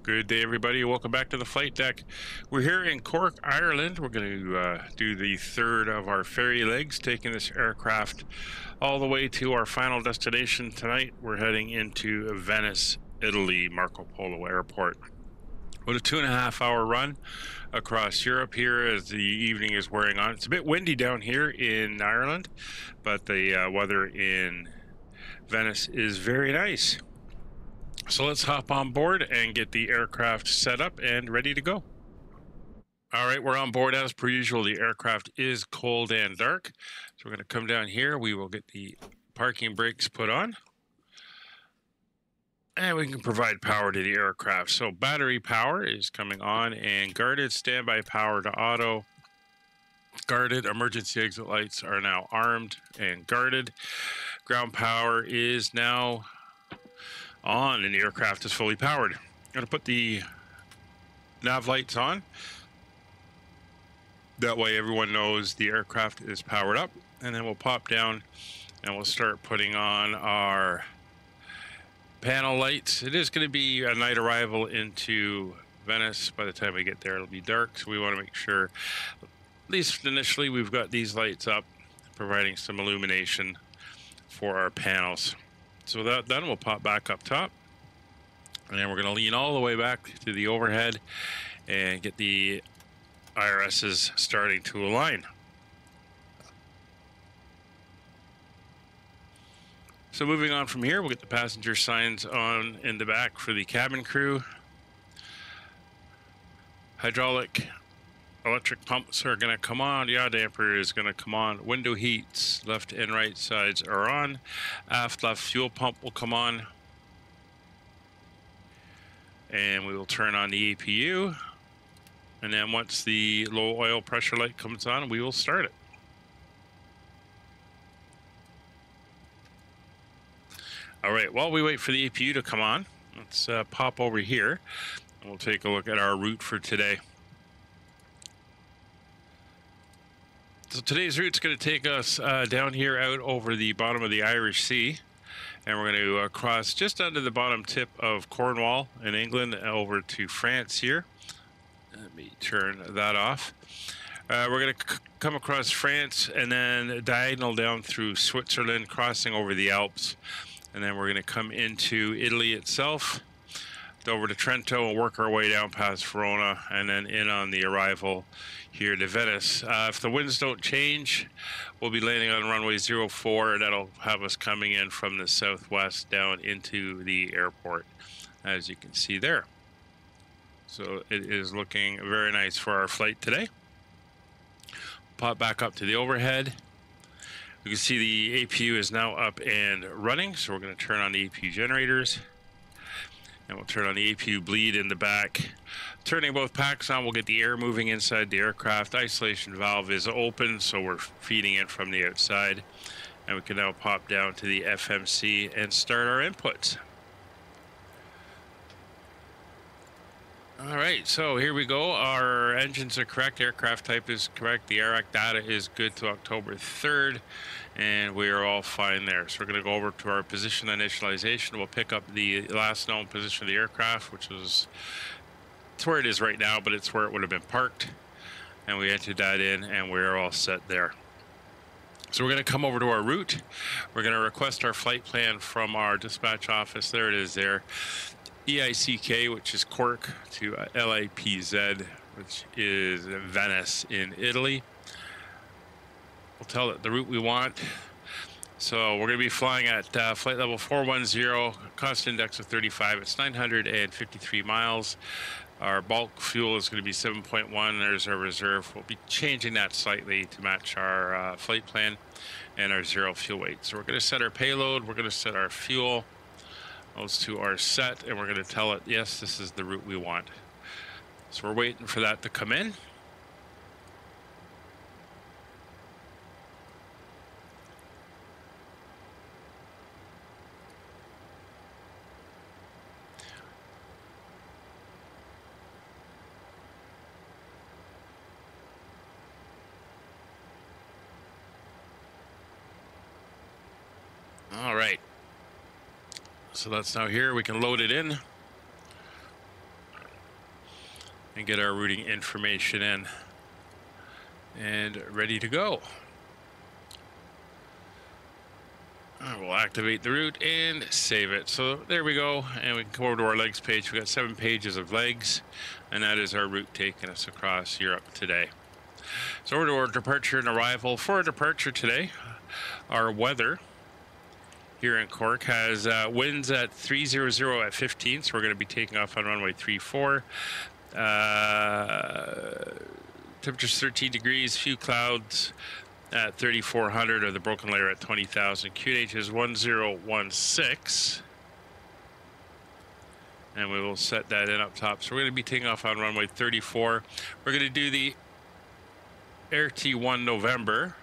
Good day, everybody. Welcome back to the flight deck. We're here in Cork, Ireland. We're going to do the third of our ferry legs, taking this aircraft all the way to our final destination tonight. We're heading into Venice, Italy, Marco Polo Airport. About a 2.5-hour run across Europe here as the evening is wearing on. It's a bit windy down here in Ireland, but the weather in Venice is very nice. So let's hop on board and get the aircraft set up and ready to go. All right, we're on board as per usual. The aircraft is cold and dark. So we're going to come down here. We will get the parking brakes put on. And we can provide power to the aircraft. So battery power is coming on and guarded. Standby power to auto. Guarded. Emergency exit lights are now armed and guarded. Ground power is now on and the aircraft is fully powered. I'm going to put the nav lights on. That way everyone knows the aircraft is powered up, and then we'll pop down and we'll start putting on our panel lights. It is going to be a night arrival into Venice. By the time we get there, it'll be dark, so we want to make sure, at least initially, we've got these lights up, providing some illumination for our panels. So that done, we'll pop back up top, and then we're going to lean all the way back to the overhead and get the IRSs starting to align. So moving on from here, we'll get the passenger signs on in the back for the cabin crew. Hydraulic electric pumps are going to come on. Yaw damper is going to come on. Window heats, left and right sides are on. Aft left fuel pump will come on. And we will turn on the APU. And then once the low oil pressure light comes on, we will start it. All right, while we wait for the APU to come on, let's pop over here and we'll take a look at our route for today. So today's route is going to take us down here out over the bottom of the Irish Sea, and we're going to cross just under the bottom tip of Cornwall in England over to France here. Let me turn that off. We're going to come across France and then diagonal down through Switzerland, crossing over the Alps, and then we're going to come into Italy itself, over to Trento, and work our way down past Verona and then in on the arrival here to Venice. If the winds don't change, we'll be landing on runway 04, and that'll have us coming in from the southwest down into the airport, as you can see there. So it is looking very nice for our flight today. Pop back up to the overhead. You can see the APU is now up and running, so we're going to turn on the APU generators. And we'll turn on the APU bleed in the back. Turning both packs on, we'll get the air moving inside the aircraft. Isolation valve is open, so we're feeding it from the outside. And we can now pop down to the FMC and start our inputs. All right, so here we go. Our engines are correct. Aircraft type is correct. The AIRAC data is good to October 3rd, and we are all fine there. So we're going to go over to our position initialization. We'll pick up the last known position of the aircraft, which is, it's where it is right now, but it's where it would have been parked. And we entered that in, and we're all set there. So we're going to come over to our route. We're going to request our flight plan from our dispatch office. There it is there. EICK, which is Cork, to LIPZ, which is Venice in Italy. We'll tell it the route we want. So we're going to be flying at flight level 410, cost index of 35. It's 953 miles. Our bulk fuel is going to be 7.1. There's our reserve. We'll be changing that slightly to match our flight plan and our zero fuel weight. So we're going to set our payload. We're going to set our fuel. Those two are set, and we're going to tell it, yes, this is the route we want. So we're waiting for that to come in. All right. So that's now here. We can load it in. and get our routing information in. And ready to go. We'll activate the route and save it. So there we go, and we can go over to our legs page. We've got 7 pages of legs, and that is our route taking us across Europe today. So over to our departure and arrival. For our departure today, our weather here in Cork has winds at 300 at 15, so we're going to be taking off on runway 34. Temperature's 13 degrees, few clouds at 3,400, or the broken layer at 20,000. QNH is 1016. And we will set that in up top. So we're going to be taking off on runway 34. We're going to do the RT1 November.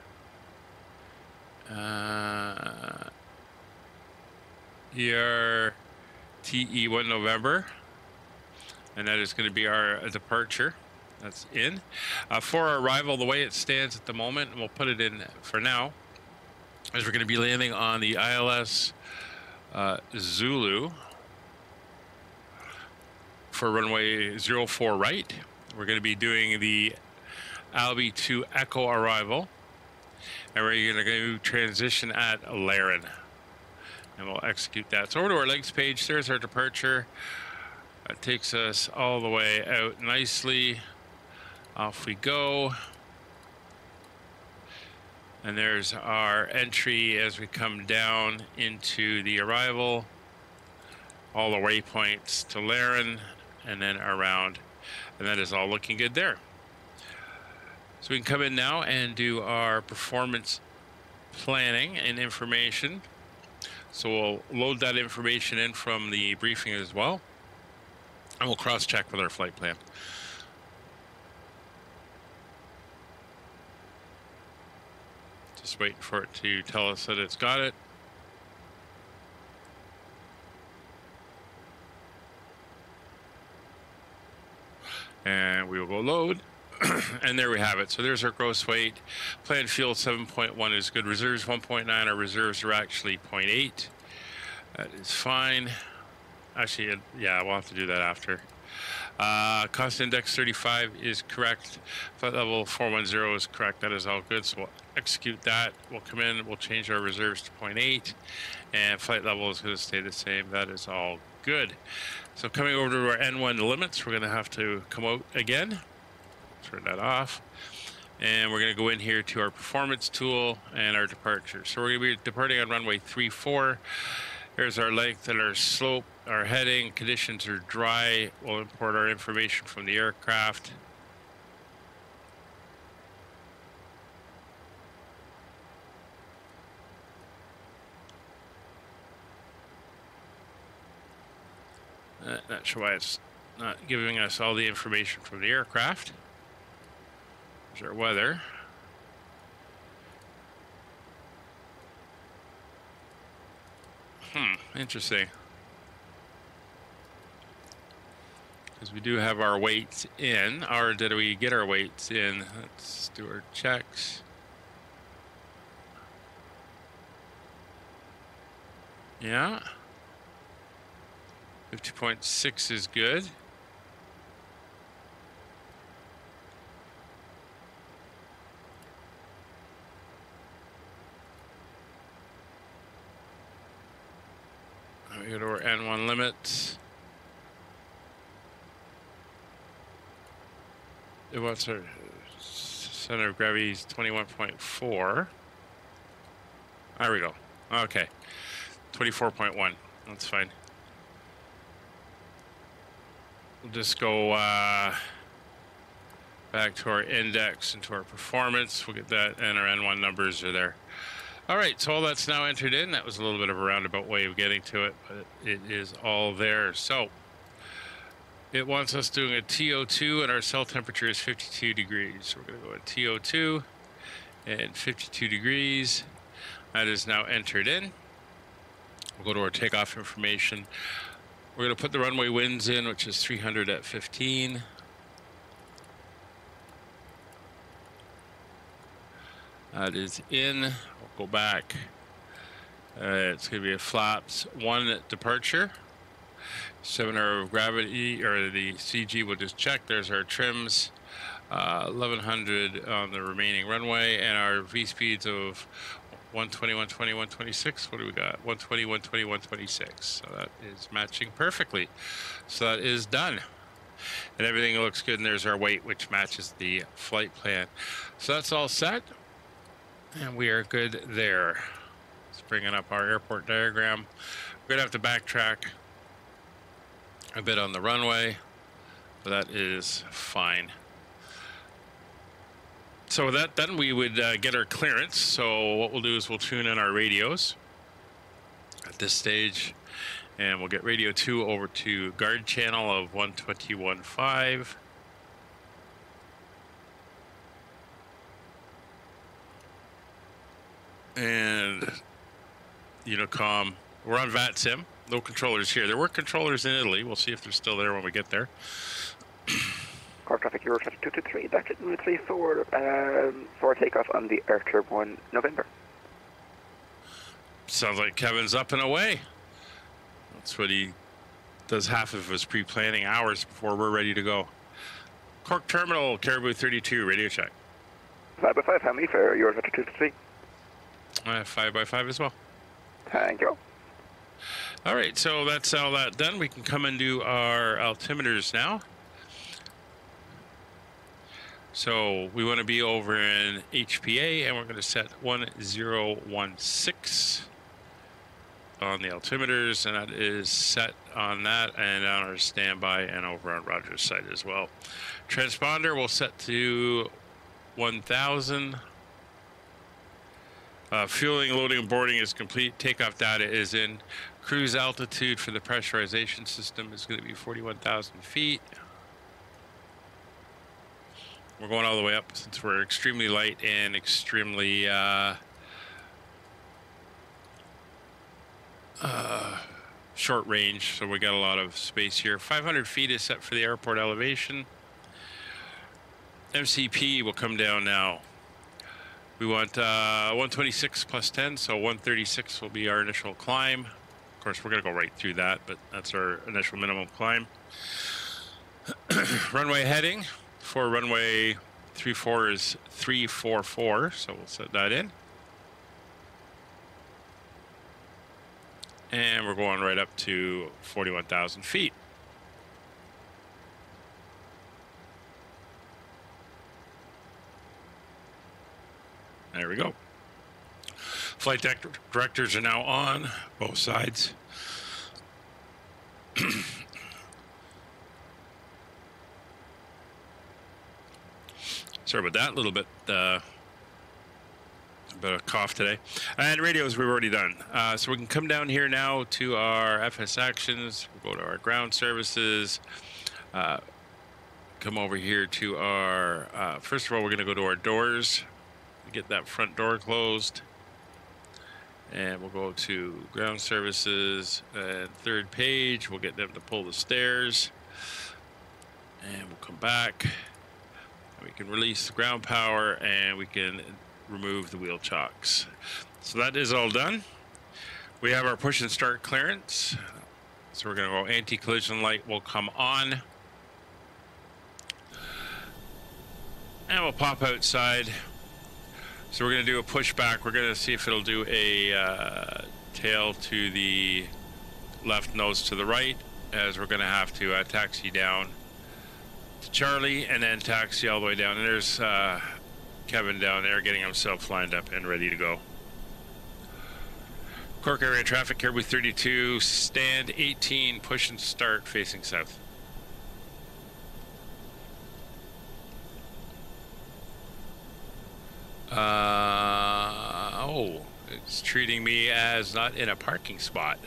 TE1 November. And that is going to be our departure. That's in. For our arrival, the way it stands at the moment, and we'll put it in for now, is we're going to be landing on the ILS Zulu for runway 04 right. We're going to be doing the Albi to Echo arrival, and we're going to transition at Laren, and we'll execute that. So over to our legs page, there's our departure. That takes us all the way out nicely. Off we go. And there's our entry as we come down into the arrival. All the waypoints to Laren and then around. And that is all looking good there. So we can come in now and do our performance planning and information. So we'll load that information in from the briefing as well. And we'll cross-check with our flight plan. Just waiting for it to tell us that it's got it. And we will go load. And there we have it. So there's our gross weight. Planned fuel 7.1 is good. Reserves 1.9. Our reserves are actually 0.8. That is fine. Actually, yeah, we'll have to do that after. Cost index 35 is correct. Flight level 410 is correct. That is all good. So we'll execute that. We'll come in. We'll change our reserves to 0.8. And flight level is going to stay the same. That is all good. So coming over to our N1 limits, we're going to have to come out again. Turn that off. And we're going to go in here to our performance tool and our departure. So we're going to be departing on runway 34. Here's our length and our slope, our heading. Conditions are dry. We'll import our information from the aircraft. Not sure why it's not giving us all the information from the aircraft. There's our weather. Interesting. Because we do have our weights in. Or did we get our weights in? Let's do our checks. Yeah. 50.6 is good. We go to our N1 limits. It wants our center of gravity is 21.4. There we go. Okay. 24.1. That's fine. We'll just go back to our index and to our performance. We'll get that, and our N1 numbers are there. All right, so all that's now entered in. That was a little bit of a roundabout way of getting to it, but it is all there. So it wants us doing a TO2, and our cell temperature is 52 degrees. So we're going to go at TO2 and 52 degrees. That is now entered in. We'll go to our takeoff information. We're going to put the runway winds in, which is 300 at 15. That is in. We'll go back. It's going to be a flaps 1 departure. center of gravity, or the CG, we'll just check. There's our trims, 1100 on the remaining runway, and our V speeds of 120, 120, 126. What do we got? 120, 120, 126. So that is matching perfectly. So that is done. And everything looks good, and there's our weight, which matches the flight plan. So that's all set, and we are good there. Let's bring up our airport diagram. We're gonna have to backtrack a bit on the runway, but that is fine. So with that done, we would get our clearance. So what we'll do is we'll tune in our radios at this stage, and we'll get radio 2 over to guard channel of 121.5. And Unicom, we're on VATSIM. No controllers here. There were controllers in Italy. We'll see if they're still there when we get there. Cork traffic, Euro traffic 223, back at 134 for takeoff on the Archer 1 November. Sounds like Kevin's up and away. That's what he does, half of his pre-planning hours before we're ready to go. Cork Terminal, Caribou 32, radio check. 5x5, how many for Euro traffic 223? 5x5 as well. Thank you. All right, so that's all that done. We can come and do our altimeters now. So we want to be over in HPA, and we're going to set 1016 on the altimeters, and that is set on that and on our standby and over on Roger's side as well. Transponder will set to 1000. Fueling, loading, and boarding is complete. Takeoff data is in. Cruise altitude for the pressurization system is going to be 41,000 feet. We're going all the way up since we're extremely light and extremely short range, so we got a lot of space here. 500 feet is set for the airport elevation. MCP will come down now. We want 126 plus 10, so 136 will be our initial climb. Of course, we're going to go right through that, but that's our initial minimum climb. Runway heading for runway 34 is 344, so we'll set that in. And we're going right up to 41,000 feet. There we go. Flight deck directors are now on both sides. Sorry about that, a little bit of cough today. And radios we've already done. So we can come down here now to our FS actions. We'll go to our ground services. Come over here to our, first of all, we're going to go to our doors. Get that front door closed. And we'll go to ground services and third page. We'll get them to pull the stairs. And we'll come back. And we can release the ground power, and we can remove the wheel chocks. So that is all done. We have our push and start clearance. So we're going to go anti-collision light will come on. And we'll pop outside. So we're going to do a pushback. We're going to see if it'll do a tail to the left, nose to the right, as we're going to have to taxi down to Charlie and then taxi all the way down. And there's Kevin down there getting himself lined up and ready to go. Cork area traffic, Caribou 32, stand 18, push and start facing south. Oh, it's treating me as not in a parking spot.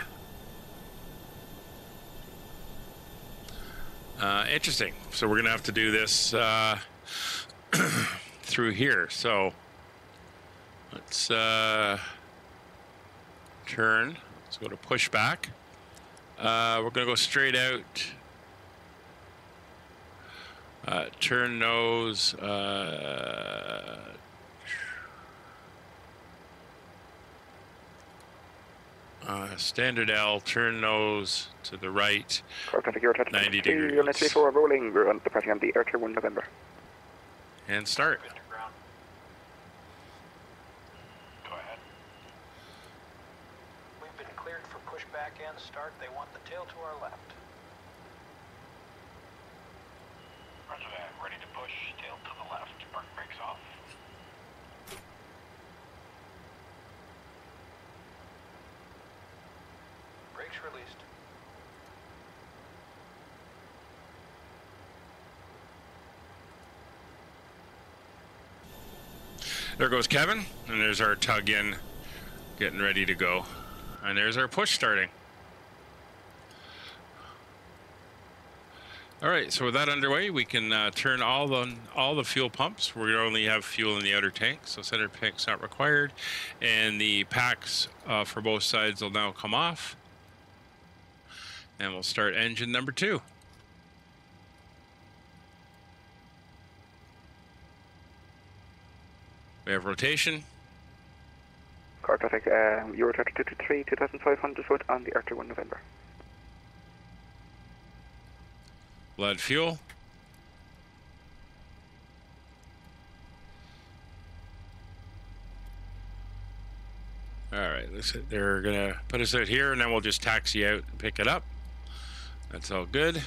Interesting. So we're gonna have to do this through here. So let's turn. Let's go to pushback. We're gonna go straight out. Turn nose. Standard L, turn nose to the right, Cork traffic, Euro 90 2 degrees. runway 34 rolling. We're departing on the Air 1 November. And start. Go ahead. We've been cleared for pushback and start. They want the tail to our left. Roger that. Ready to push. Tail to the left. Park brakes off. Brakes released. There goes Kevin, and there's our tug in, getting ready to go. And there's our push starting. All right, so with that underway, we can turn all the fuel pumps. We only have fuel in the outer tank, so center tank's not required. And the packs for both sides will now come off. And we'll start engine number 2. We have rotation. Cork traffic, Euro 223, 2,500 foot on the Air 1 November. We'll add fuel. All right, they're gonna put us out here, and then we'll just taxi out and pick it up. That's all good.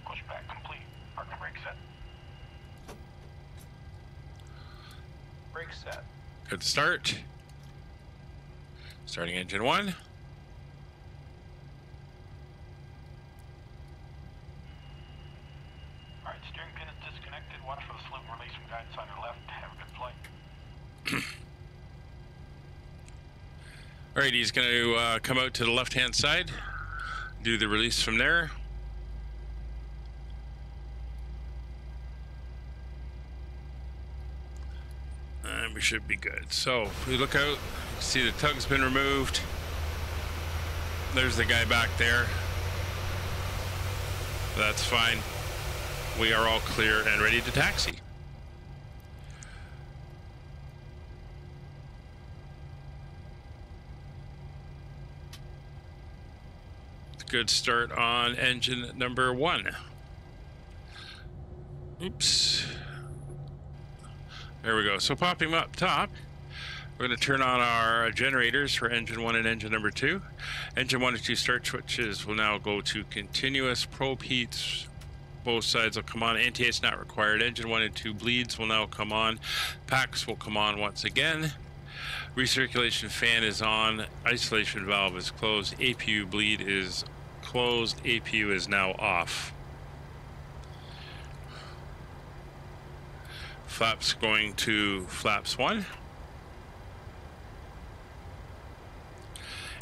Pushback complete. Parking brake set. Brake set. Good start. Starting engine 1. Alright, steering pin is disconnected. Watch for the salute and release from guidance on your left. Have a good flight. All right, he's going to come out to the left-hand side, do the release from there. And we should be good. So if we look out, see the tug's been removed. There's the guy back there. That's fine. We are all clear and ready to taxi. Good start on engine number 1. Oops. There we go. So popping up top, we're going to turn on our generators for engine 1 and engine number 2. Engine 1 and 2 start switches will now go to continuous. Probe heats, both sides will come on. NTS not required. Engine 1 and 2 bleeds will now come on. Packs will come on once again. Recirculation fan is on. Isolation valve is closed. APU bleed is closed. APU is now off. Flaps going to flaps 1.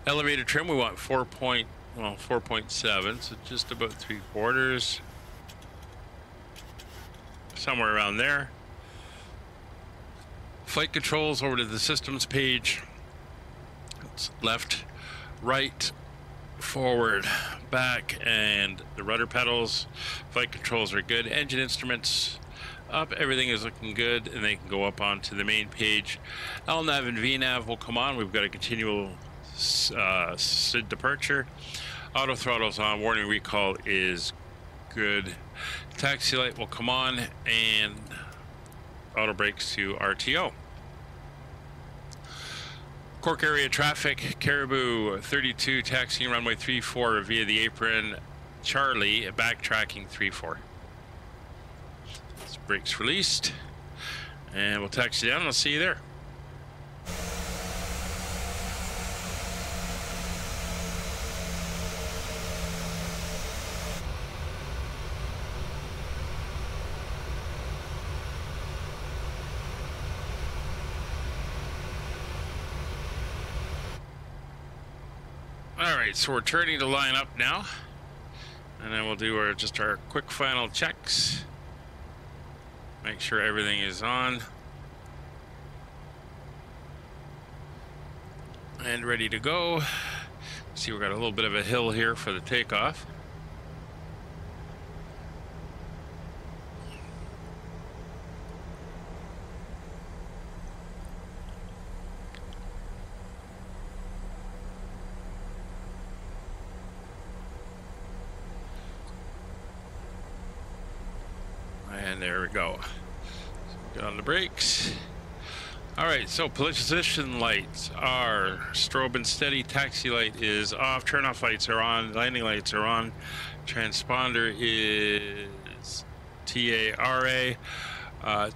Elevator trim, we want 4.7, so just about 3/4. Somewhere around there. Flight controls over to the systems page. It's left, right, forward, back, and the rudder pedals. Flight controls are good. Engine instruments up, everything is looking good, and they can go up onto the main page. LNAV and VNAV will come on. We've got a continual SID departure. Auto throttles on. Warning recall is good. Taxi light will come on, and auto brakes to RTO. Cork area traffic, Caribou 32 taxiing runway 34 via the apron. Charlie backtracking 34. Brakes released, and we'll taxi down. I'll see you there. All right, so we're turning to line up now, and then we'll do our quick final checks. Make sure everything is on and ready to go. See, we've got a little bit of a hill here for the takeoff. And there we go. So get on the brakes. All right, so position lights are strobe and steady, taxi light is off, turn off lights are on, landing lights are on, transponder is TARA,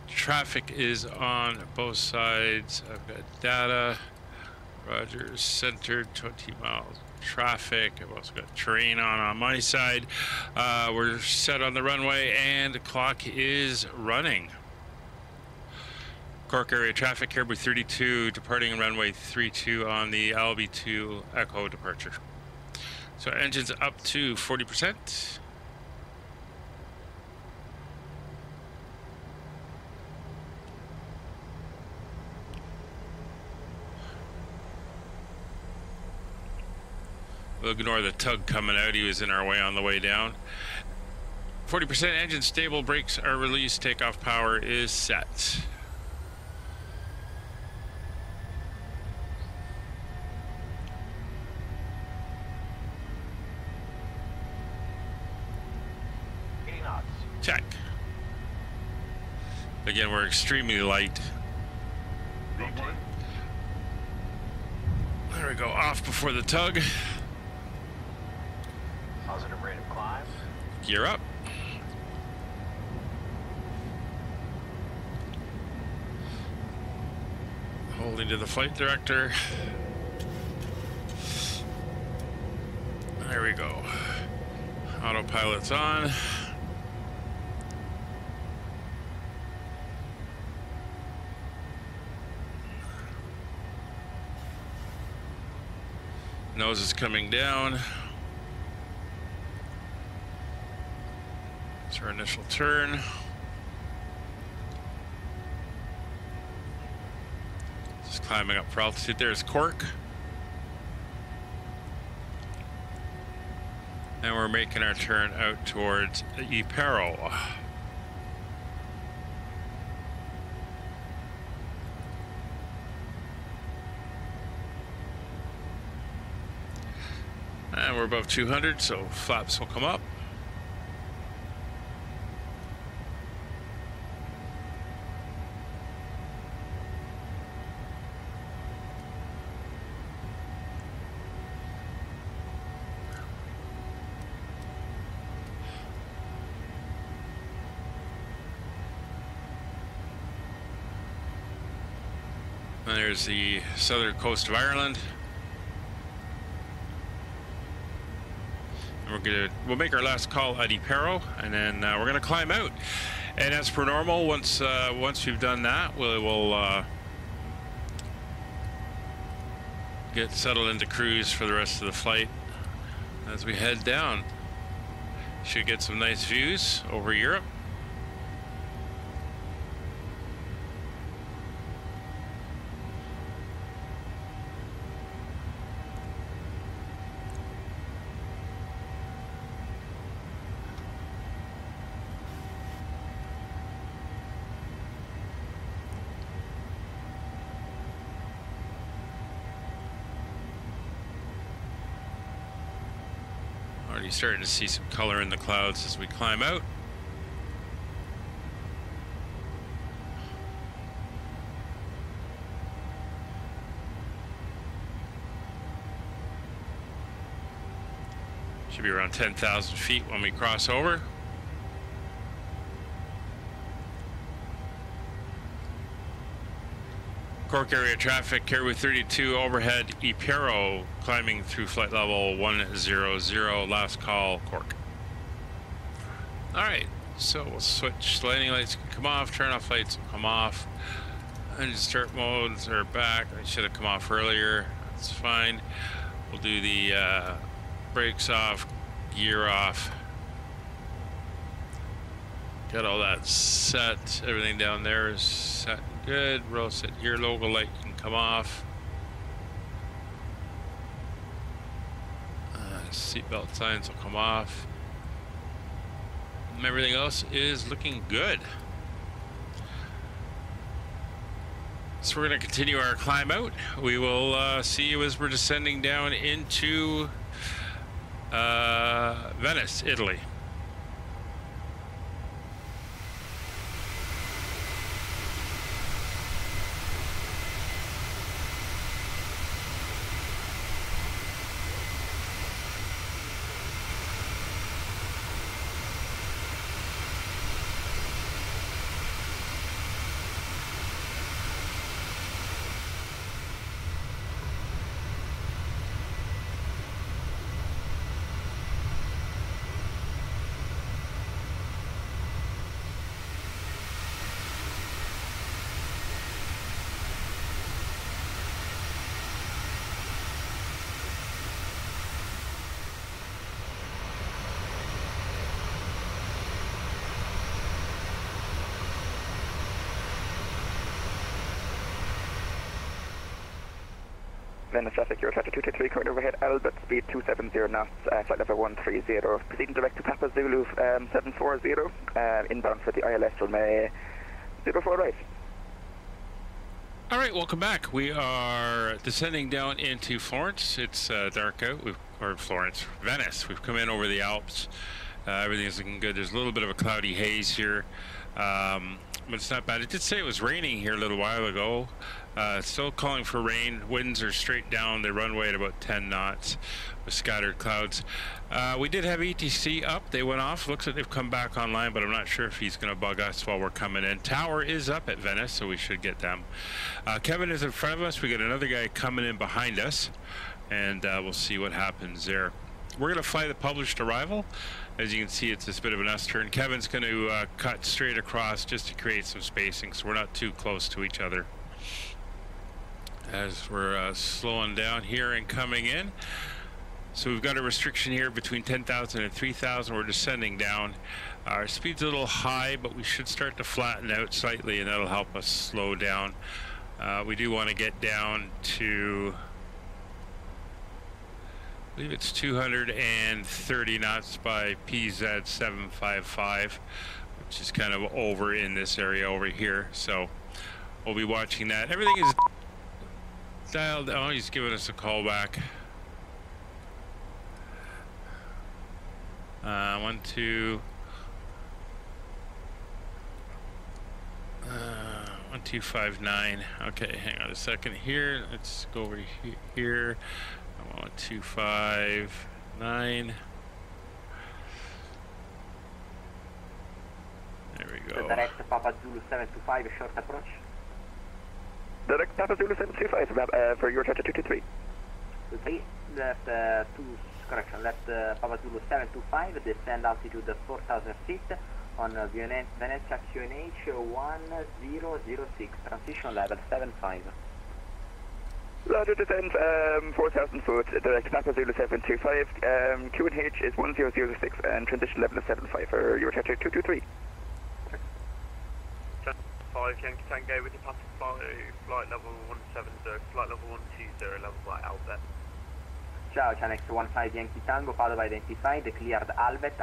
traffic is on both sides. I've got data, Roger, centered, 20 miles traffic. I've also got terrain on my side. We're set on the runway and the clock is running. Cork area traffic, Caribou 32, departing runway 32 on the LB2 Echo departure. So engine's up to 40%. We'll ignore the tug coming out, he was in our way on the way down. 40% engine stable, brakes are released, takeoff power is set. Check. Again, we're extremely light. There we go, off before the tug. Positive rate of climb. Gear up. Holding to the flight director. There we go. Autopilot's on. Nose is coming down. It's our initial turn. Just climbing up for altitude. There's Cork. And we're making our turn out towards EICK. And we're above 200, so flaps will come up. And there's the southern coast of Ireland. We'll make our last call at EICK, and then we're gonna climb out. And as per normal, once we've done that, we'll get settled into cruise for the rest of the flight as we head down. Should get some nice views over Europe. Already starting to see some color in the clouds as we climb out. Should be around 10,000 feet when we cross over. Cork area traffic, Caribou 32 overhead, EICK climbing through flight level 100, last call, Cork. All right, so we'll switch. Landing lights can come off, turn off lights will come off. Engine start modes are back. I should have come off earlier. That's fine. We'll do the brakes off, gear off. Got all that set. Everything down there is set and good. Row set here. Logo light can come off. Seatbelt signs will come off. Everything else is looking good. So we're going to continue our climb out. We will see you as we're descending down into Venice, Italy. Venice traffic, Euro traffic 223, current overhead, Albert, speed 270 knots, flight level 130, proceeding direct to Papa Zulu 740, inbound for the ILS runway 04 right. All right, welcome back. We are descending down into Florence. It's dark out, or Florence, Venice. We've come in over the Alps. Everything's looking good. There's a little bit of a cloudy haze here, but it's not bad. It did say it was raining here a little while ago. Still calling for rain. Winds are straight down the runway at about 10 knots with scattered clouds. We did have ETC up. They went off. Looks like they've come back online, but I'm not sure if he's going to bug us while we're coming in. Tower is up at Venice, so we should get them. Kevin is in front of us. We got another guy coming in behind us, and we'll see what happens there. We're going to fly the published arrival. As you can see, it's this bit of an S-turn. Kevin's going to cut straight across just to create some spacing, so we're not too close to each other. As we're slowing down here and coming in. So we've got a restriction here between 10,000 and 3,000. We're descending down. Our speed's a little high, but we should start to flatten out slightly, and that'll help us slow down. We do want to get down to, I believe it's 230 knots by PZ 755, which is kind of over in this area over here. So we'll be watching that. Everything is dialed. Oh, he's giving us a call back. 1259. Okay, hang on a second here. Let's go over here. 1259. There we go. Direct Papa Zulu 725, short approach. Direct Papa Zulu 725 for Euro traffic 223. 3, left correction, left Papa Zulu 725, descend altitude 4,000 feet on Venice QNH 1006, transition level 75. Roger, descend 4,000 foot, direct Papa Zulu 725, QNH is 1006 and transition level is 75 for Euro traffic 223. 5 Yankee Tango with departure flight level 170, flight level 120, level by Albert. Ciao, Chanex 15 Yankee Tango, Padova identified, cleared Albert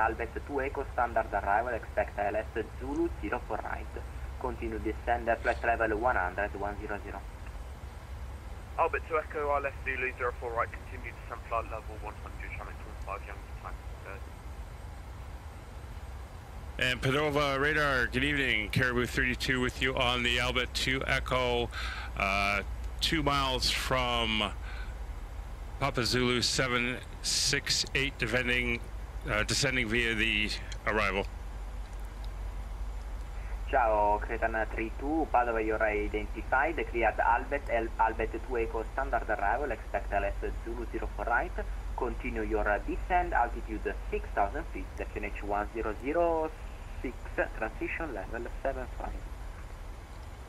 2 Echo, standard arrival, expect ILS Zulu 04 right. Continue descend flight level 100, 100. Albert 2 Echo, ILS Zulu 04 right, continue descend flight level 100, Chanex 15 Yankee Tango. And Padova radar, good evening. Caribou 32 with you on the Albert 2 Echo, 2 miles from Papa Zulu 768, descending via the arrival. Ciao, Cretan 32, Padova, you're identified, cleared Albert 2 Echo, standard arrival, expect LS Zulu 04 right, continue your descend, altitude 6,000 feet, QNH 1006, transition level 75.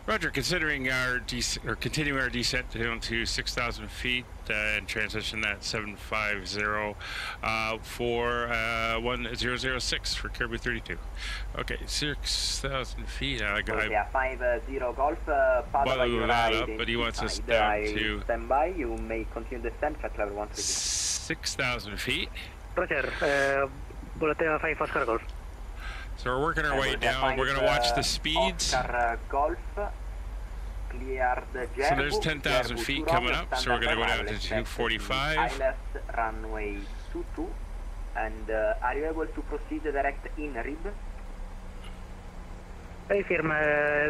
Roger, considering our continuing our descent down to 6,000 feet and transition that 750 for 1006 for Caribou 32. Okay, 6,000 feet. I 50 Golf, bottle that up, but he wants us down to stand by. You may continue descent at level 130. 6,000 feet. Roger, Volatea 5 Oscar Golf. So we're working our way down. We're going to watch the speeds. Oscar Golf, clear the Jerbu, So there's 10,000 feet coming up, so we're going to go down to 245. ILS runway 22, and are you able to proceed direct in rib? I firm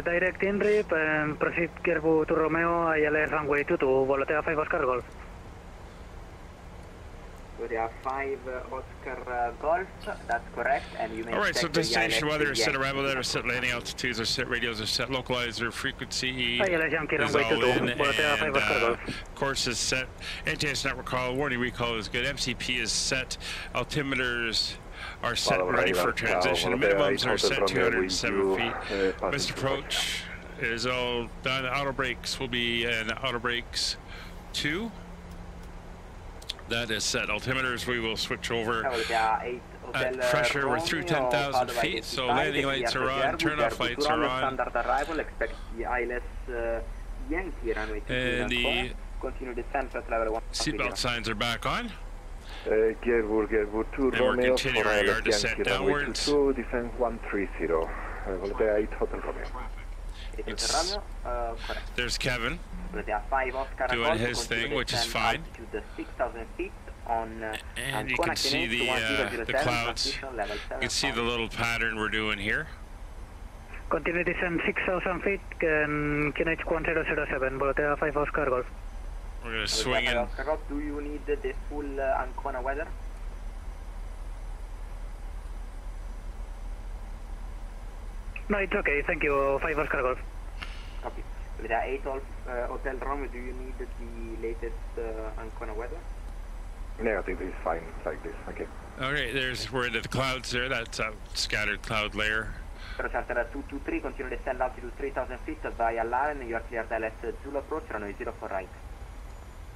direct in rib and proceed Caribou to Romeo, ILS runway 22, Volatea 5 Oscar Golf. Volatea 5 Oscar Golf, that's correct, and you may. Alright, so destination weather is set, arrival there, set landing altitudes are set, radios are set, localizer frequency ILS Yankee is runway all 22, in, Volatea 5 Oscar Golf. and course is set, NTS network call, warning recall is good, MCP is set, altimeters are set and ready for transition, minimums are set 207 feet, missed approach is all done, auto brakes will be an auto brakes 2. That is set. Altimeters, we will switch over. At pressure, we're through 10,000 feet, so landing lights are on, turn-off lights are on. And the seatbelt signs are back on. And we're continuing our descent downwards. Descent 130. Volatea 8 Hotel Romeo. There's Kevin doing his thing, which is fine. And you can see the clouds. You can see the little pattern we're doing here. Continue descent 6,000 feet, QNH 1007, Volatea 5 Oscar Golf. We're going to swing in. Do you need the full Ancona weather? No, it's okay, thank you, 5 Oscar Golf. Copy. With the 8 Hotel Romeo, do you need the latest Ancona weather? No, I think this is fine, like this, okay. Okay, we're into the clouds there, that's a scattered cloud layer. Charter 223, continue to descend altitude 3,000 feet via Laren, you are cleared LS Zulu approach, runway 04 right.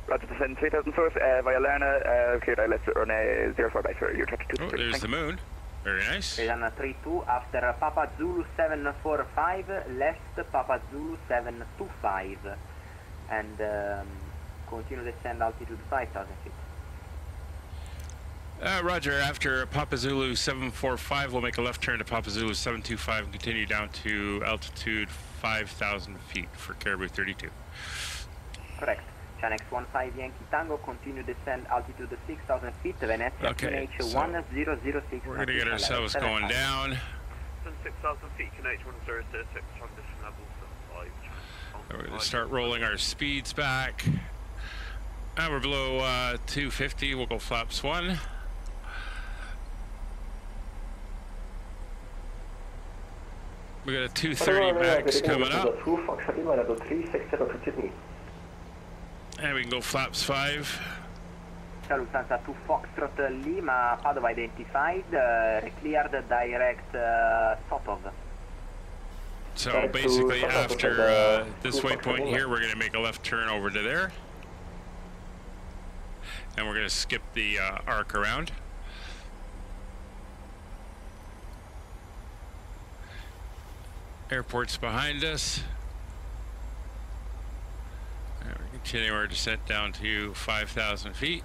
Roger, descend 3,000 foot via Lerna, cleared ILS runway 04 right for your traffic 2. Oh, there's the moon. Very nice. Sedan 32 after Papa Zulu 745, left Papa Zulu 725, and continue to descend altitude 5,000 feet. Roger, after Papa Zulu 745, we'll make a left turn to Papa Zulu 725 and continue down to altitude 5,000 feet for Caribou 32. Correct. Chanex 15 Yankee Tango, continue descend altitude 6,000 feet, Venice, okay, QNH 1006. We're going to get ourselves going down. 6,000 feet, QNH 1006, transition level 5. We're going to start rolling our speeds back. Now we're below 250, we'll go flaps 1. We got a 230 max coming up. And we can go flaps 5. Lufthansa 2 Foxtrot Lima, Padova identified, cleared direct Sotov. So basically after this waypoint here, we're going to make a left turn over to there. And we're going to skip the arc around. Airport's behind us. And we're continuing our descent down to 5,000 feet.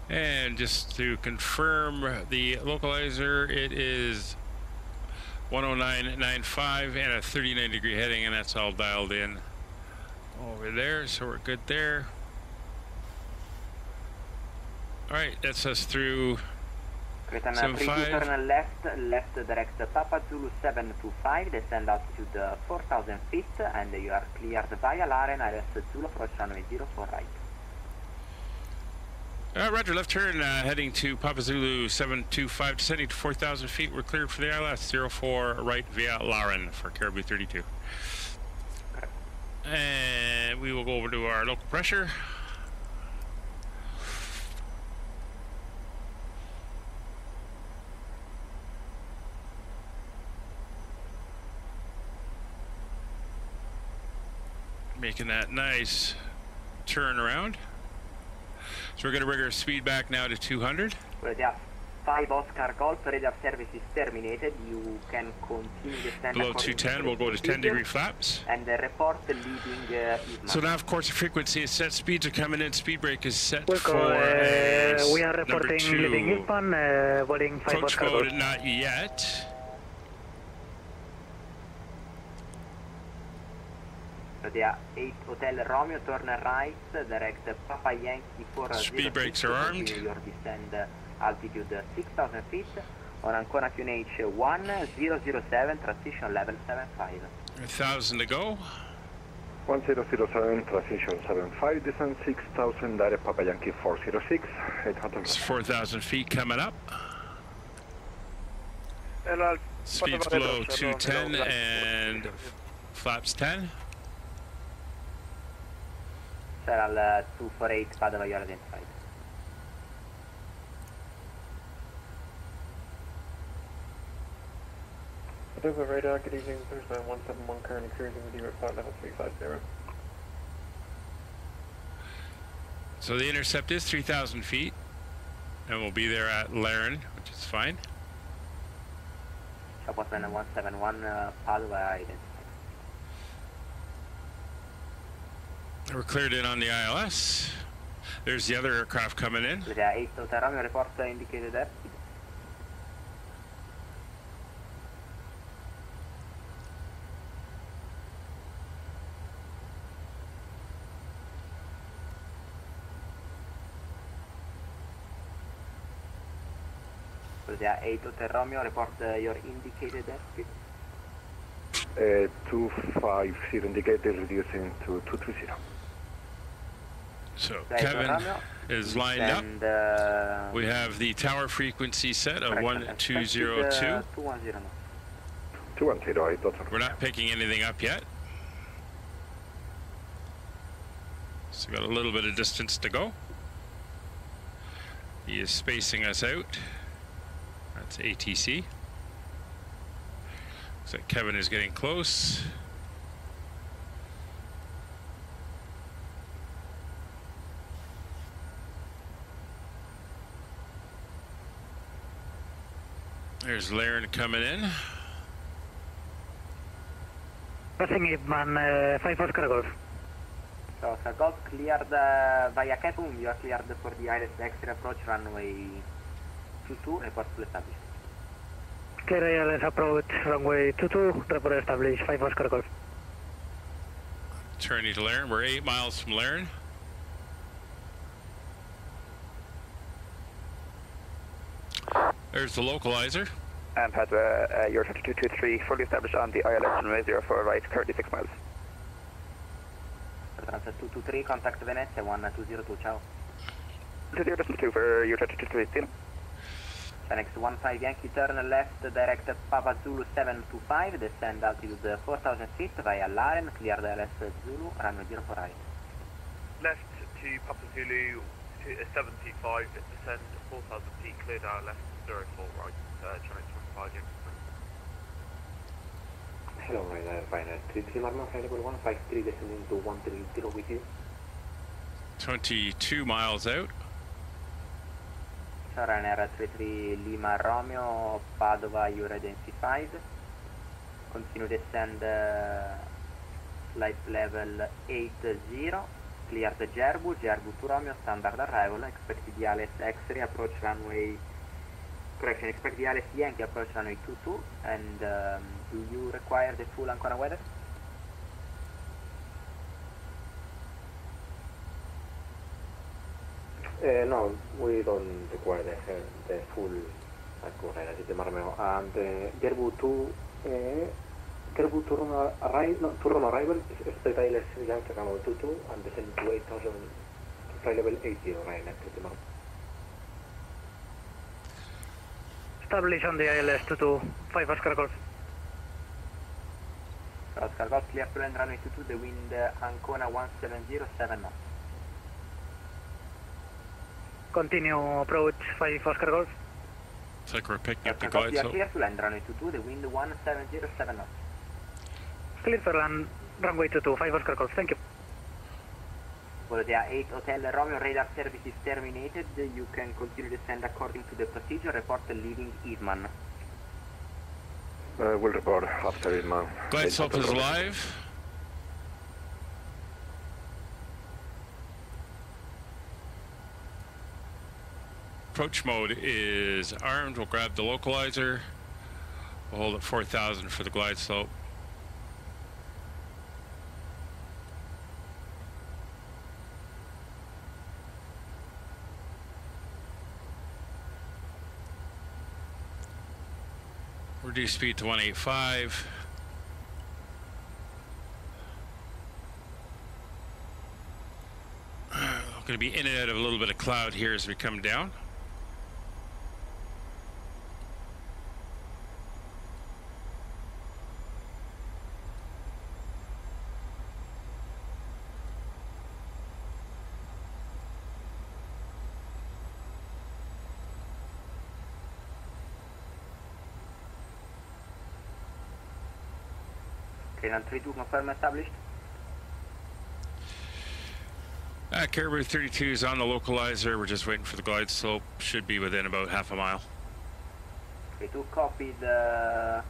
And just to confirm the localizer, it is 109.95 and a 39-degree heading, and that's all dialed in over there, so we're good there. All right, that's us through 75. Turn left direct Papa Zulu 725, descend altitude 4,000 feet, and you are cleared via Laren, ILS Zulu approach runway 04 right. Roger, left turn, heading to Papa Zulu 725, descending to 4,000 feet. We're cleared for the ILS 04 right via Lauren for Caribou 32. And we will go over to our local pressure. Making that nice turn around. So we're going to bring our speed back now to 200. 5 Oscar Golf, radar service is terminated. You can continue descend below 210, we'll go to 10-degree flaps. And the report leading so now, of course, the frequency is set, speeds are coming in, speed brake is set we are reporting leading Eastbound, volume 5 approach Oscar mode, Golf. not yet. Radia 8 Hotel Romeo, turn right, direct Papa Yankee 40. Speed brakes are armed. Your descend altitude 6,000 feet on Ancona QNH 1007, transition level 75. 1,000 to go. 1007, transition 75, descend 6,000, direct Papa Yankee 406, 800. It's 4,000 feet coming up. Speeds below 210 and flaps 10. Sarah 248, Padova, you are identified. Padova radar, good evening, Thursday 171, currently cruising with you at flight level 350. So the intercept is 3,000 feet, and we'll be there at Laren, which is fine. Shopwatman 171, Padova, identified. We're cleared in on the ILS. There's the other aircraft coming in. Lydia 8 Hotel Romeo, report indicated airspeed. Lydia 8 Hotel Romeo, report your indicated airspeed. 250 indicated, reducing to 230. So Kevin is lined up. We have the tower frequency set of 1202. 210, We're not picking anything up yet. So got a little bit of distance to go. He is spacing us out. That's ATC. Looks like Kevin is getting close. There's Laren coming in. Passing Ipman, 5 Oscar Golf. So Oscar Golf cleared via Capum, you are cleared for the ILS extra approach runway 22, report full established. Clear ILS approach runway 22, report established, 5 Oscar Golf. Turning to Laren, we're 8 miles from Laren. There's the localizer. And had your 2223 fully established on the ILS runway 04 right, currently 6 miles. Transfer 223, contact Venezia 1202, ciao. 202 for your 2223. Next 15 Yankee, turn left, direct Papa Zulu 725, descend altitude 4,000 feet via Laren, clear the LS Zulu, runway 04 right. Left to Papa Zulu 725, descend 4,000 feet, cleared our left 04 right, channel 25 Yankee. Hello, Ryder 33 Marma, flight level 153, descending to 130 with you. 22 miles out. Ryanair 33 Lima Romeo, Padova, you're identified. Continue descend flight level 80, clear the Jerbu, Jerbu to Romeo, standard arrival, expect the ILS X-ray, approach runway, correction, expect the ILS Yankee, approach runway 22, and do you require the full Ancona weather? No, we don't require the full Ancona the Marmeo. And Gerbu to Roma arrival, expect ILS Yankee, Camo 22, and descend to 8,000, flight level 80, right, the Marmeo. establish on the ILS 22, 5 Oscar Golf. Oscar Golf, clear to land runway 22, the wind Ancona 1707 knots. Continue approach 5 Oscar Golf. Looks like we're picking up the Oscar Golf, glide you are slope. clear to land runway 22, the wind 1707 knots. Clear for land runway 22, 5 Oscar Golf, thank you. Volotea 8 Hotel Romeo, radar service is terminated. You can continue to descend according to the procedure. Report leaving Eastman. We'll report after it, man. Glide slope is live. Approach mode is armed. We'll grab the localizer. We'll hold at 4,000 for the glide slope. Reduce speed to 185. We're going to be in and out of a little bit of cloud here as we come down. Clearance 32 confirm established. Caribou 32 is on the localizer. We're just waiting for the glide slope. Should be within about half a mile. 32 copy. The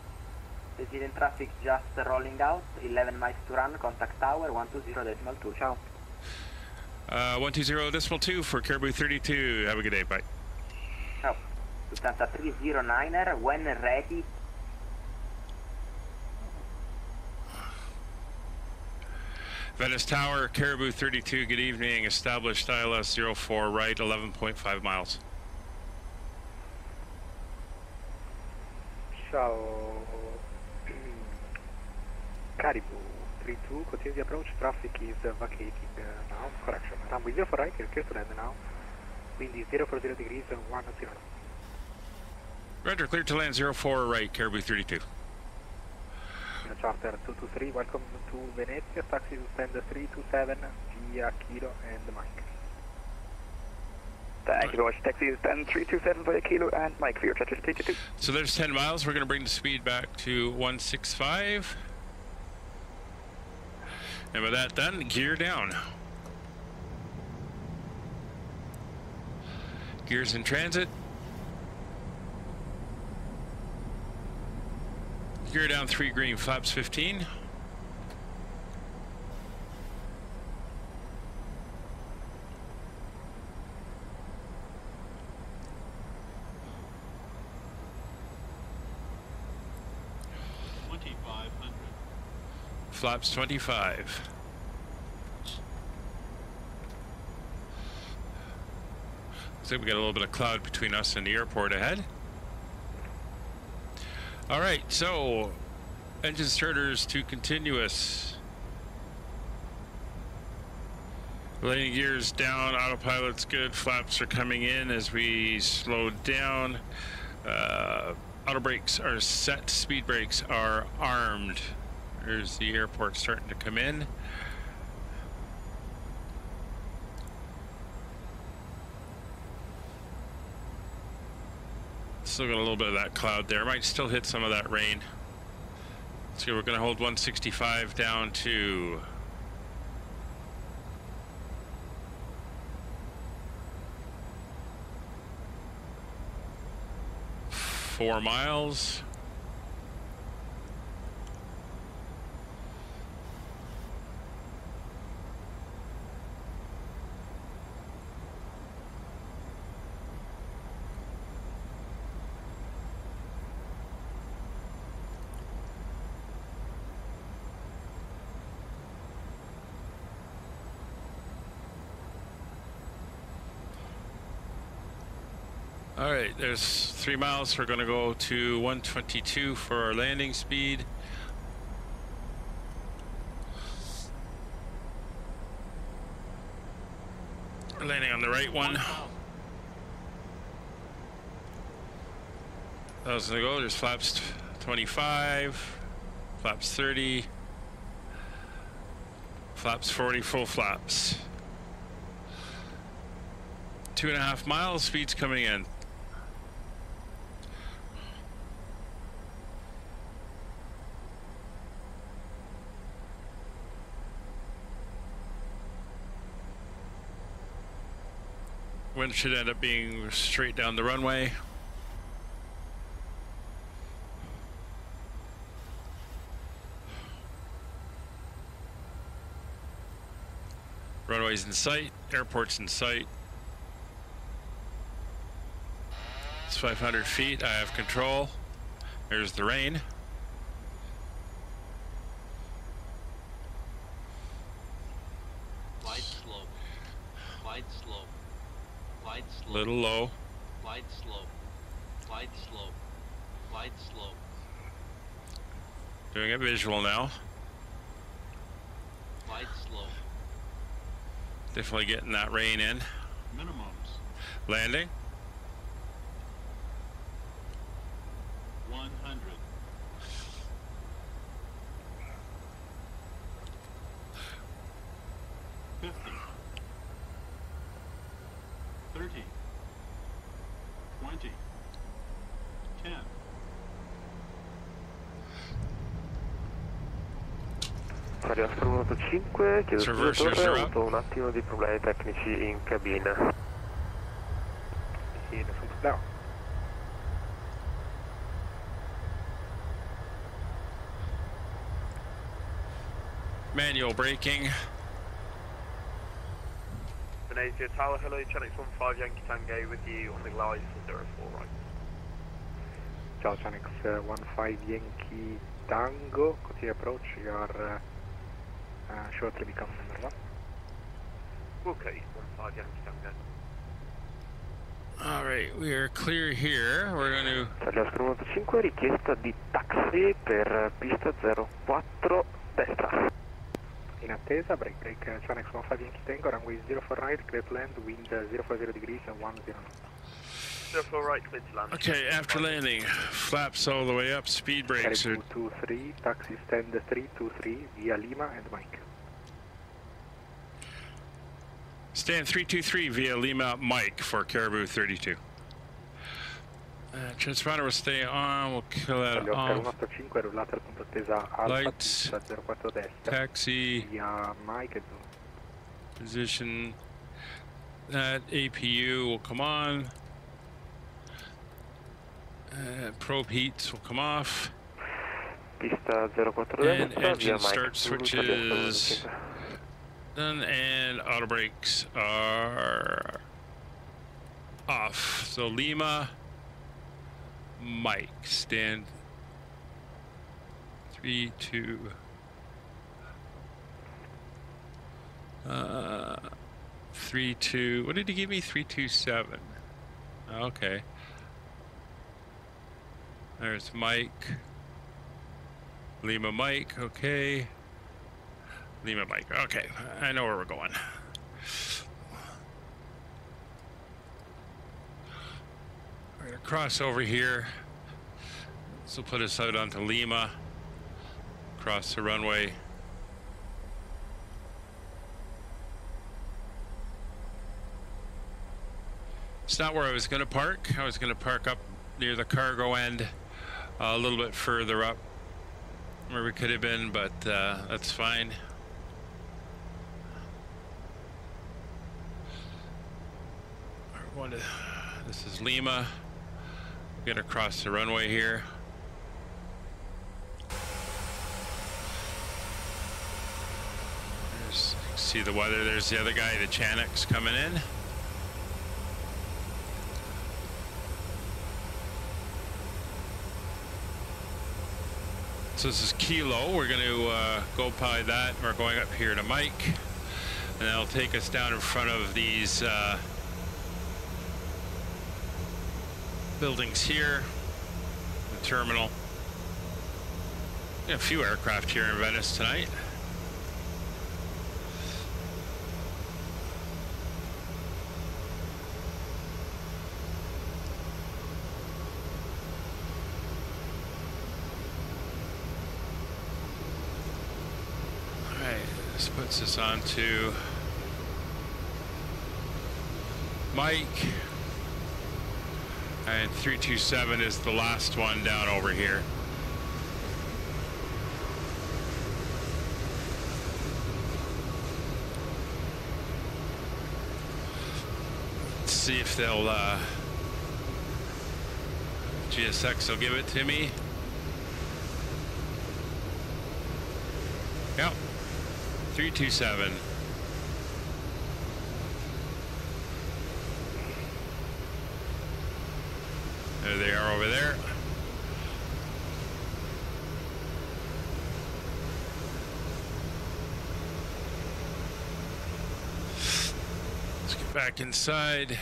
resident traffic just rolling out. 11 miles to run. Contact tower 120.2. Ciao. 120.2 for Caribou 32. Have a good day. Bye. Ciao. Lufthansa 309er, when ready. Venice Tower, Caribou 32, good evening. Established ILS 04 right, 11.5 miles. Ciao. Caribou 32, continue the approach. Traffic is vacating now. Correction. Runway 04 right, you're clear to land now. Wind is 040 degrees and 10. Roger, clear to land 04 right, Caribou 32. Charter 223, welcome to Venezia, taxi to stand 327 via Kilo and Mike. Thank you very much. Taxi is stand 327 via Kilo and Mike for your Charter 322. So there's 10 miles. We're going to bring the speed back to 165. And with that done, gear down. Gears in transit. Gear down 3 green, flaps 15. Flaps 25. Looks like we got a little bit of cloud between us and the airport ahead. All right, so engine starters to continuous. Landing gears down, autopilot's good, flaps are coming in as we slow down. Auto brakes are set, speed brakes are armed. There's the airport starting to come in. Still got a little bit of that cloud there. Might still hit some of that rain. So we're going to hold 165 down to 4 miles. All right, there's 3 miles. We're going to go to 122 for our landing speed. We're landing on the right one. 1,000 to go. There's flaps 25, flaps 30, flaps 40, full flaps. 2.5 miles, speed's coming in. Wind should end up being straight down the runway. Runway's in sight, airport's in sight. It's 500 feet, I have control. There's the rain. Light slope. Light slope. Light slope. Little low. Light slope. Light slope. Light slope. Doing a visual now. Light slope. Definitely getting that rain in. Minimums. Landing. 100. 50. 30. 20. 10. Ferry Oscar 185, chiedo scusa Torre, ho avuto un attimo di problemi tecnici in cabina. Sì, nessun problema. Manual braking. Venezia Tower, hello, Chenix 15 Yankee Tango with you on the glide for 04 right. Ciao, Chenix 15 Yankee Tango, continue approach, you are shortly become number 1. Okay, 15 Yankee Tango. Alright, we are clear here. We're going to... Ferry Oscar 185, richiesta di taxi per pista 04 destra. In attesa, break, Chenix 15 Yankee Tango, runway 04 right, clear to land, wind 040 degrees and 10 knots. 04 right, clear to land. Okay, after landing, flaps all the way up, speed brakes are... 223, taxi stand 323 via Lima and Mike. Stand 323 via Lima Mike for Caribou 32. Transponder will stay on, we'll kill that off. 185, rullate al punto attesa Alfa, Lights, 04 destra. taxi, Via Mike e position, that APU will come on. Probe heats will come off. Pista 04 And destra, engine via Mike. start switches done, and auto brakes are off. So Lima, Mike, stand 3, 2. 3, 2. What did he give me? 327. Okay. There's Mike. Lima Mike, okay. Lima Mike, okay. I know where we're going. We're gonna cross over here. This will put us out onto Lima. Cross the runway. It's not where I was gonna park. I was gonna park up near the cargo end, a little bit further up where we could have been, but that's fine. This is Lima. Get across the runway here. There's, you can see the weather. There's the other guy, the Chanuk's coming in. So this is Kilo. We're going to go by that. We're going up here to Mike, and that'll take us down in front of these buildings here, the terminal. A few aircraft here in Venice tonight. puts us on to Mike. And 327 is the last one down over here. Let's see if they'll, GSX will give it to me. Yep, 327. There they are over there. Let's get back inside.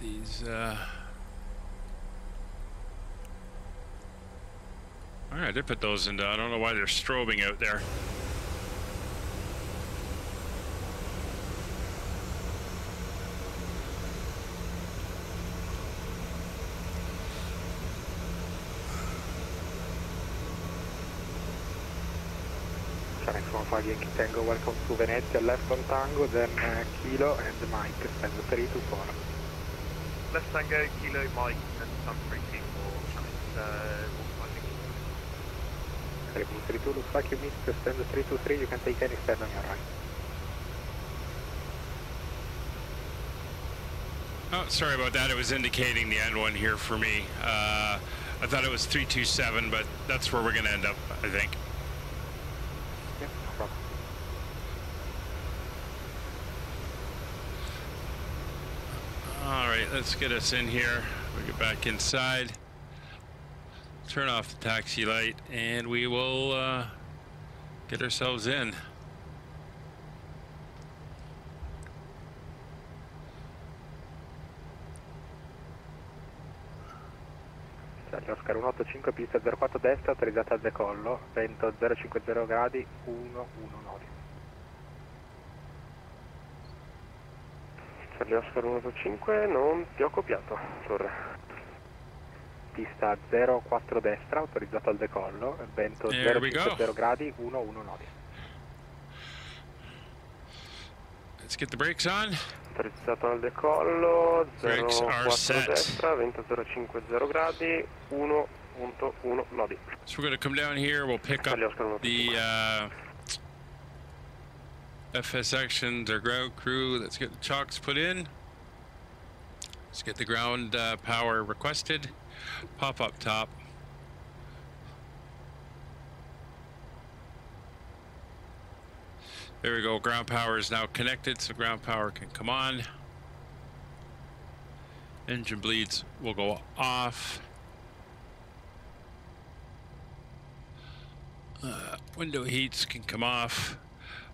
These, Alright, I did put those in. I don't know why they're strobing out there. Next 15 Yankee Tango, welcome to Venice, left on Tango, then Kilo and Mike, stand 324. Left Tango, Kilo, Mike, and some 324, channel 32, looks like you missed stand 323, you can take any stand on your right. Oh, sorry about that. It was indicating the end one here for me. I thought it was 327, but that's where we're going to end up, I think. Yeah, no problem. All right, let's get us in here. We'll get back inside. Turn off the taxi light, and we will get ourselves in. Oscar 185, pista 04 destra, autorizzata al decollo, vento 050 gradi, 110 nodi. Charlie Oscar 185, non ti ho copiato, torre. Pista 04 destra, autorizzato al decollo, vento 050 gradi, 11 nodi. Let's get the brakes on. Autorizzato al decollo, 04 destra, vento 050 gradi, 1.1 nodi. So we're going to come down here, we'll pick up the FS sections, our ground crew. Let's get the chocks put in. Let's get the ground power requested. Pop up top. There we go, ground power is now connected, so ground power can come on. Engine bleeds will go off. Window heats can come off.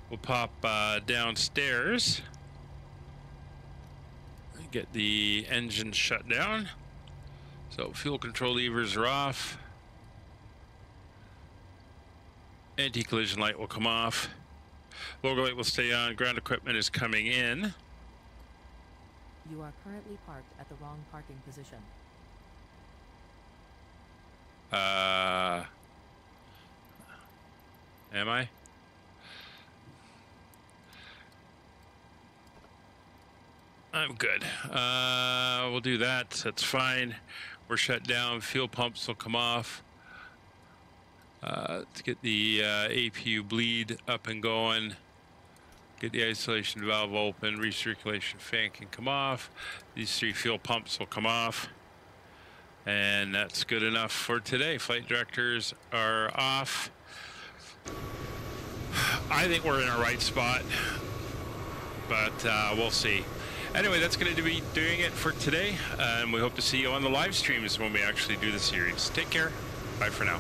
We'll pop downstairs. Get the engine shut down. So fuel control levers are off. Anti-collision light will come off. Logo light will stay on. Ground equipment is coming in. You are currently parked at the wrong parking position. Am I? I'm good. We'll do that. That's fine. We're shut down. Fuel pumps will come off. Let's get the APU bleed up and going. Get the isolation valve open. Recirculation fan can come off. These 3 fuel pumps will come off. And that's good enough for today. Flight directors are off. I think we're in our right spot, but we'll see. Anyway, that's going to be doing it for today, and we hope to see you on the live streams when we actually do the series. Take care. Bye for now.